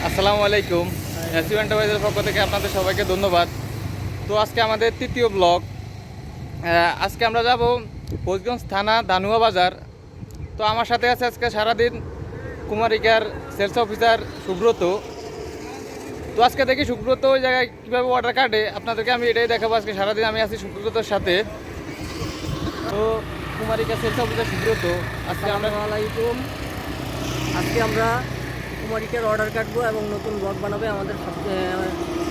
আসসালামু আলাইকুম। এসইউ এন্টারপ্রাইজের পক্ষ থেকে আপনাদের সবাইকে ধন্যবাদ। তো আজকে আমাদের তৃতীয় ব্লগ। আজকে আমরা যাব ফৌজগঞ্জ থানা দানুয়া বাজার। তো আমার সাথে আছে আজকে সারাদিন কুমারিকার সেলস অফিসার সুব্রত। তো আজকে দেখি সুব্রত ওই জায়গায় কীভাবে অর্ডার কাটে আপনাদেরকে আমি এটাই দেখাবো। আজকে সারাদিন আমি আছি সুব্রতর সাথে। তো কুমারিকা সেলস অফিসার সুব্রত, আজকে আমরা আলাইকুম। আজকে আমরা কুমারিকের অর্ডার কাটবো এবং নতুন ব্লগ বানাবে আমাদের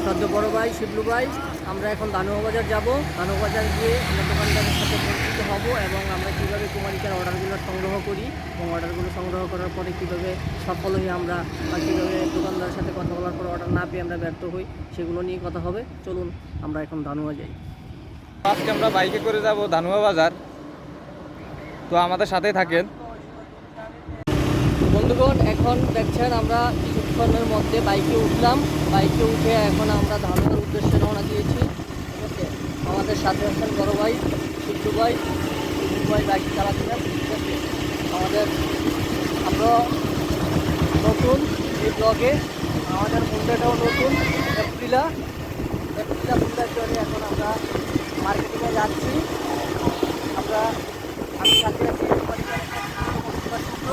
সদ্য বড় ভাই শিবলু ভাই। আমরা এখন দানুয়া বাজার যাবো। দানুয়া বাজার গিয়ে আমরা দোকানদারের সাথে পরিচিত হব এবং আমরা কীভাবে কুমারিকের অর্ডারগুলো সংগ্রহ করি এবং অর্ডারগুলো সংগ্রহ করার পরে কীভাবে সফল হই আমরা, বা কীভাবে দোকানদারের সাথে কথা বলার পর অর্ডার না পেয়ে আমরা ব্যর্থ হই, সেগুলো নিয়ে কথা হবে। চলুন আমরা এখন দানুয়া যাই। আজকে আমরা বাইকে করে যাব দানুয়া বাজার। তো আমাদের সাথেই থাকেন বন্ধুগণ। এখন দেখছেন আমরা কিছুক্ষণের মধ্যে বাইকে উঠলাম। বাইকে উঠে এখন আমরা ধানুয়ার উদ্দেশ্যে রওনা দিয়েছি। ঠিক আছে, আমাদের সাথে আছেন বড় ভাই শিবলু ভাই। শিবলু ভাই বাইক চালাচ্ছেন। ঠিক আছে, আমরা নতুন এই ব্লগে আমাদের মুন্ডাটাও নতুন এপ্রিলা মুন্ডার চলে। এখন আমরা মার্কেটিংয়ে যাচ্ছি। আমি সাথে আছি সূত্র।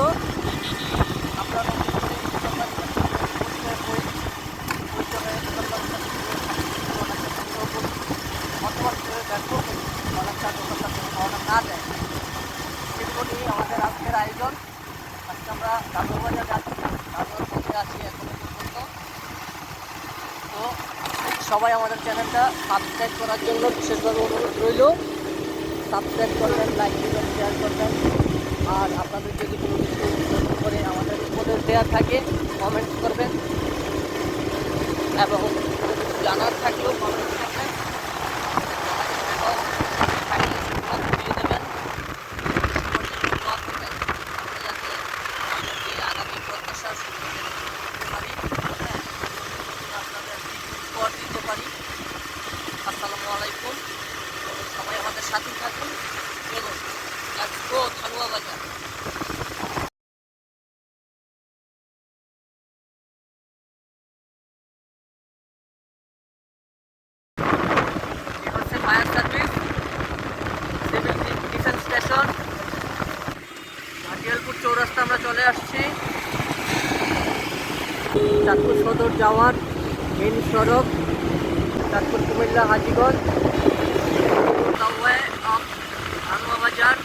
আমরা না দেয় সেগুলো নিয়ে আমাদের আজকের আয়োজন। আজকে আমরা দানুয়া বাজার যাচ্ছি, দানুয়ার মধ্যে আছি এখনো পর্যন্ত। তো সবাই আমাদের চ্যানেলটা সাবস্ক্রাইব করার জন্য বিশেষভাবে অনুরোধ রইল। সাবস্ক্রাইব করবেন, লাইক দেবেন, শেয়ার করবেন। আর আপনাদের যদি কোনো কিছু করে আমাদের উপদেশ দেওয়া থাকে কমেন্ট করবেন, এবং জানার থাকলেও কমেন্ট করবেন। আগামী প্রত্যাশা দিতে পারি। আসসালামু আলাইকুম, সবাই আমাদের সাথে থাকুন। চলুন let's go Danua Bazar. Fire service civil defence station Hatiyalpur চৌরাস্তা আমরা চলে আসছি। চাঁদপুর সদর যাওয়ার মেন সড়ক, চাঁদপুর কুমিল্লা হাজিগঞ্জ দানুয়া বাজার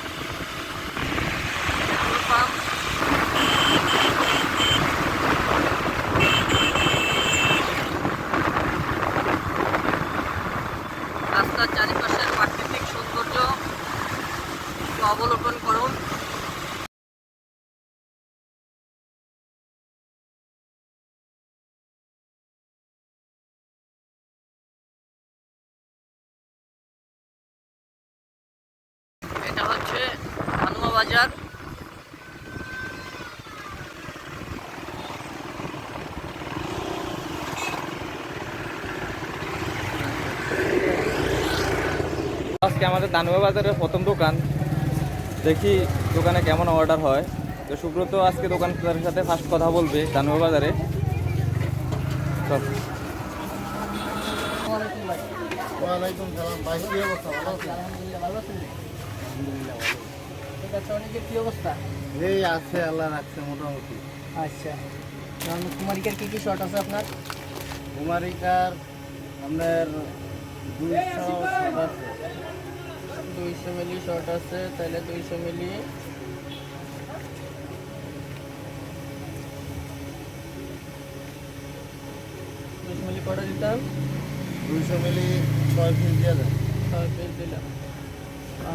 পেট্রোল পাম্প। রাস্তার চারিপাশের প্রাকৃতিক সৌন্দর্য অবলোকন করুন। এটা হচ্ছে দানুয়া বাজার। আজকে আমাদের দানুয়া বাজারের প্রথম দোকান, দেখি দোকানে কেমন অর্ডার হয়। তো সুব্রত আজকে দোকানদারের সাথে ফার্স্ট কথা বলবে দানুয়া বাজারে। চল। ওয়ালাইকুম সালাম ভাই, কি অবস্থা? ভালো আছেন? আলহামদুলিল্লাহ, ভালো আছেন? ঠিক আছে। অনেকের কি অবস্থা? এই আছে, আল্লাহ রাখছে মোটামুটি। আচ্ছা, কুমারিকার কী কী শর্ট আছে আপনার? কুমারিকার আপনার 200 শট আছে। 200 মিলি শর্ট আছে, তাহলে 200 মিলি 200 মিলি কটা দিতাম? 200 মিলি 6 পিস দিয়ে দেন। 6 পিস দিলাম।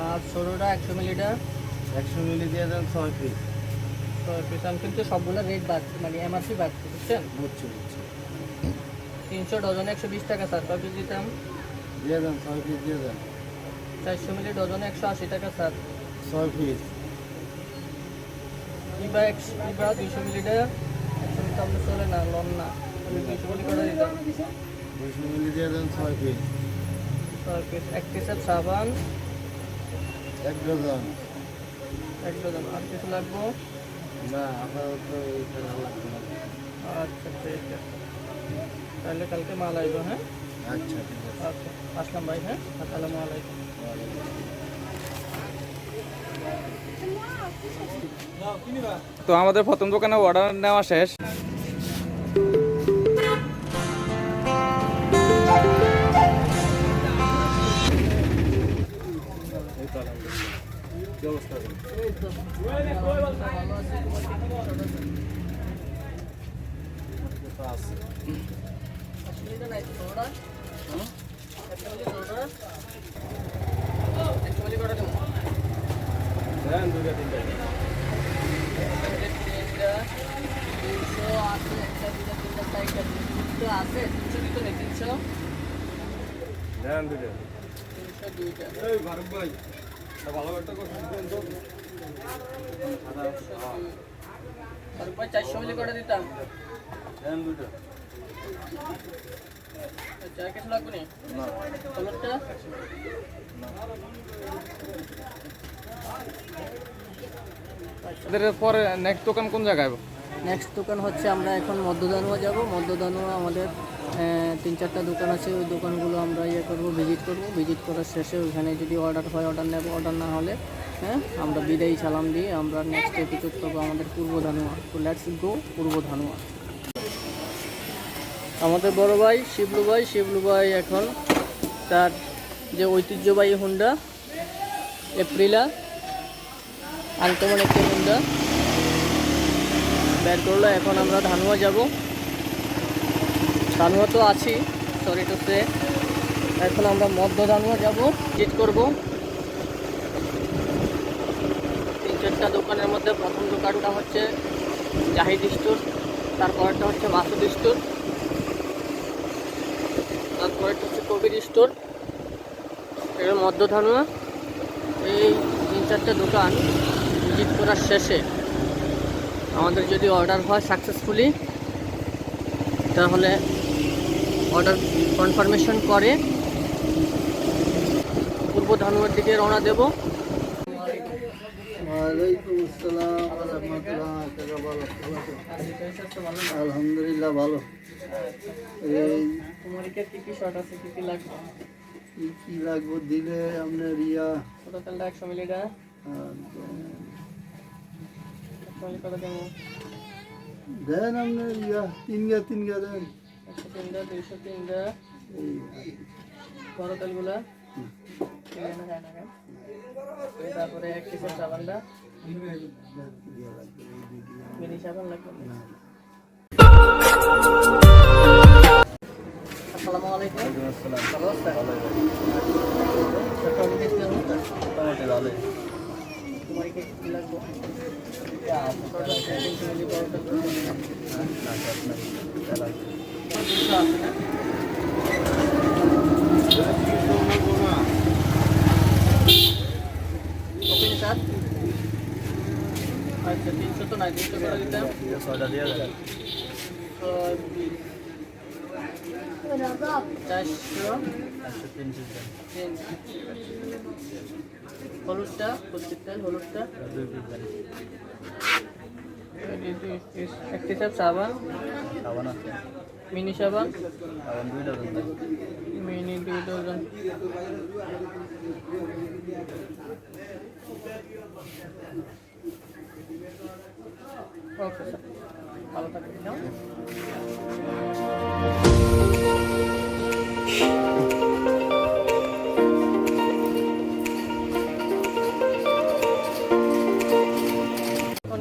আর ষোলোটা 100 মিলিটা 100 মিলি দিয়ে দেন 6 পিস। 6 পিস। আমি কিন্তু সবগুলো রেট বাদ, মানে এমআরপি বাদ, বুঝছেন? বুঝছি বুঝছি। 300 ডজনে 120 টাকা স্যার। 6 পিস দিতাম। দিয়ে দেন 6 পিস দিয়ে দেন। 400 মিলি ডজনে 180 টাকা স্যার। 6 পিস। ইবা 200 মিলিটা 100 মিলি তো চলে না, লন না। আমি 200 মিলি কটা দিতাম। 200 মিলি দিয়ে দেন 6 পিস। 6 পিস। 1 পিসের সাবান 1 ডজন। 1 ডজন। আর কিছু লাগবো? না, আপাতত এইটা লাগবে না। আচ্ছা ঠিক আছে, তাহলে কালকে মাল আইব। হ্যাঁ আচ্ছা ঠিক আছে। আচ্ছা আসলাম ভাই। হ্যাঁ আসসালামু আলাইকুম। তো আমাদের প্রথম দোকানে অর্ডার নেওয়া শেষ। অসুবিধা নাই তো অর্ডার? একটা বলি অর্ডার, একটা বলি করে দেবো। তিনটা 200 আছে, একটা দুইটা তিনটা চারটা 300 আছে, 300 দিতে নেই 300 দুইটা। আর ভাই 400 মিলি করে দিতাম। আচ্ছা আর কিছু লাগবে না? হলুদটা এদের পরে নেক্সট দোকান কোন জায়গায়? নেক্সট দোকান হচ্ছে আমরা এখন মধ্যদানুয়া যাব। মধ্যদানুয়া আমাদের 3-4টা দোকান আছে, ওই দোকানগুলো আমরা ভিজিট করব। ভিজিট করার শেষে ওখানে যদি অর্ডার হয় অর্ডার নেব, অর্ডার না হলে হ্যাঁ আমরা বিদায়ী সালাম দিয়ে আমরা নেক্সট এপিসোড করবো আমাদের পূর্ব ধানুয়া। তো লেটস গো পূর্ব ধানুয়া। আমাদের বড় ভাই শিবলু ভাই এখন তার যে ঐতিহ্যবাহী হুন্ডা এপ্রিলা আনকমন একটি হুন্ডা বের করলো। এখন আমরা ধানুয়া যাব। ধানুয়া তো আছি, সরি টু সে। এখন আমরা মধ্য ধানুয়া যাব, ভিজিট করব 3-4টা দোকানের মধ্যে। প্রথম দোকানটা হচ্ছে জাহিদ স্টোর, তারপরটা হচ্ছে মাসুদ স্টোর, তারপরটা হচ্ছে কবির স্টোর। এটা মধ্য ধানুয়া। এই 3-4টে দোকান ভিজিট করার শেষে আমাদের যদি অর্ডার হয় সাকসেসফুলি, তাহলে অর্ডার কনফার্মেশন করে পূর্ব ধানুয়ার দিকে রওনা দেব। ওয়ালাইকুম আসসালাম ওয়া রাহমাতুল্লাহ। আলহামদুলিল্লাহ ভালো। এই কুমারিকে কি কি শর্ট আছে, কি কি লাগবে? কি লাগবে দিলে আপনার ইয়া ছোটো তেলটা 100 মিলিটা করে দেবো। দেন আপনার ইয়া তিন গা দেন। 103টা 203টা বড় তেলগুলা তারপরে 1 পিসের সাবানটা, মিনি সাবান লাগবে। আসসালামু আলাইকুম। ভালো আছেন? কুমারিকে কি লাগবে? আচ্ছা 300 তো নাই, 300 করে দিতাম। 400 হলুদটা, কুচির তেল হলুদটা, 1 পিস সাবান, মিনি সাবান মিনি 2 ডজন। ওকে স্যার, ভালো থাকবেন।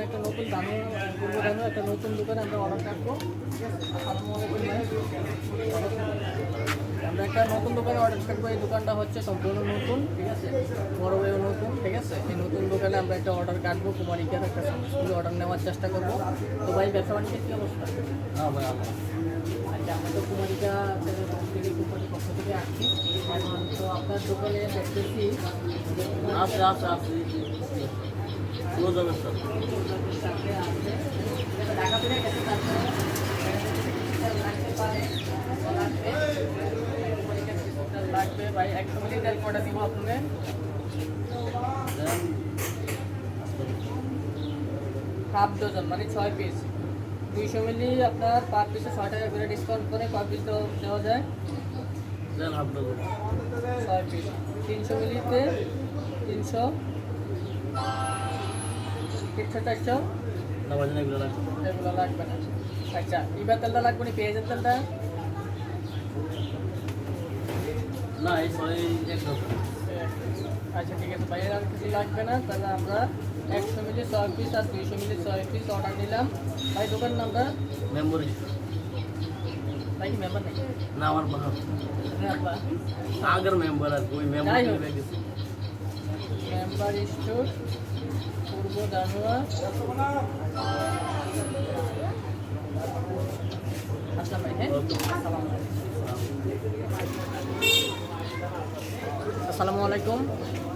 একটা নতুন একটা নতুন দোকানে আমরা অর্ডার কাটবো। আমরা একটা নতুন দোকানে অর্ডার কাটবো। এই দোকানটা হচ্ছে সম্পূর্ণ নতুন, ঠিক আছে, বড় ভাইও নতুন, ঠিক আছে। এই নতুন দোকানে আমরা একটা অর্ডার কাটবো, কুমারিকার একটা সাকসেসফুলি অর্ডার নেওয়ার চেষ্টা করবো। তো ভাই ব্যবসা বাণিজ্যের কী অবস্থা? আচ্ছা, আমরা তো কুমারিকা কোম্পানির পক্ষ থেকে আসছি। এখন তো আপনার দোকানে দেখতেছি লাগবে ভাই। 100 মিলি তেল কটা দিব আপনাকে? হাফ ডজন মানে 6 পিস। 200 মিলি আপনার পার পিসে 6 টাকা করে ডিসকাউন্ট করে কয় পিস দেওয়া যায়? দেন হাফ ডজন 6 পিস। 300 মিলিতে 300 400 না বাজে এগুলো লাগবে এগুলো লাগবে না। আচ্ছা ইবা তেলটা লাগবে না, পেঁয়াজের তেলটা? না এই ছয় এক ডজন আচ্ছা ঠিক আছে ভাই, আর কিছু লাগবে না। তাহলে আমরা 100 মিলি 6 পিস আর 200 মিলি 6 পিস অর্ডার নিলাম। ভাই দোকান নামটা? মেমোরি ভাই কি মেম্বার নাকি? না আমার বাবা আগের মেম্বার আর ওই মেম্বার যাই হোক। হয়ে গেছে মেম্বার স্টোর পূর্ব দানুয়া। আসলাম ভাই, হ্যাঁ আসসালামু আলাইকুম।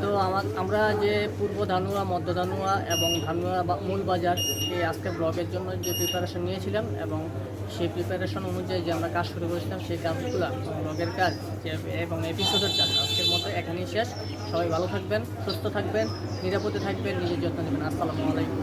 তো আমরা যে পূর্ব ধানুয়া, মধ্য ধানুয়া এবং ধানুয়া মূল বাজার এই আজকে ব্লগের জন্য যে প্রিপারেশন নিয়েছিলাম এবং সেই প্রিপারেশন অনুযায়ী যে আমরা কাজ শুরু করেছিলাম সেই কাজগুলো ব্লগের কাজ এবং এপিসোডের কাজ আজকের মতো এখানেই শেষ। সবাই ভালো থাকবেন, সুস্থ থাকবেন, নিরাপদে থাকবেন, নিজের যত্ন নেবেন। আসসালামু আলাইকুম।